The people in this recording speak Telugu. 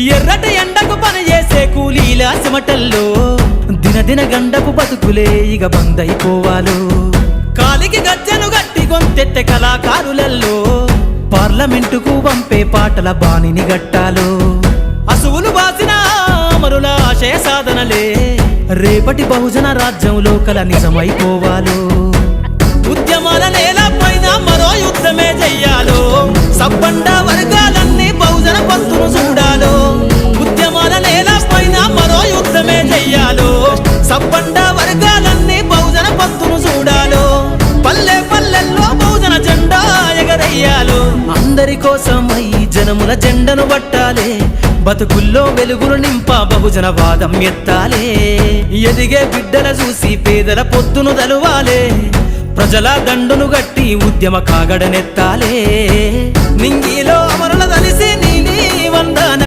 ఎర్రటి ఎండకు పని చేసే కూలీల సిమటల్లో దినదిన గండపు బతుకులే ఇక బందైపోవాలో కాలికి గజ్జను గట్టి గొంతెత్తె కళాకారులల్లో పార్లమెంటుకు పంపే పాటల బాణిని గట్టాలో అసువులు బాసిన అమరుల ఆశయ సాధనలే రేపటి బహుజన రాజ్యంలో కల నిజమైపోవాలో ఉద్యమాల నేల పైన మరో యుద్ధమే చెయ్యాలో సబ్బండ వర్గాలన్నీ బహుజన పంతును చూడాలో ఉద్యమాల నేల పైన మరో యుద్ధమే చెయ్యాలో సబ్బండ వర్గాలన్నీ బహుజన పంతును చూడాలో పల్లె పల్లెల్లో బహుజన జెండా ఎగరయ్యాలో అందరి కోసమై జనముల జెండను పట్టాలే బతుకుల్లో వెలుగులు నింప బహుజన వాదం ఎత్తాలే ఎదిగే బిడ్డల చూసి పేదల పొత్తును దలువాలే ప్రజల దండును గట్టి ఉద్యమ కాగడనెత్తాలే నింగిలో అమరుల దలిసి నీలి వందన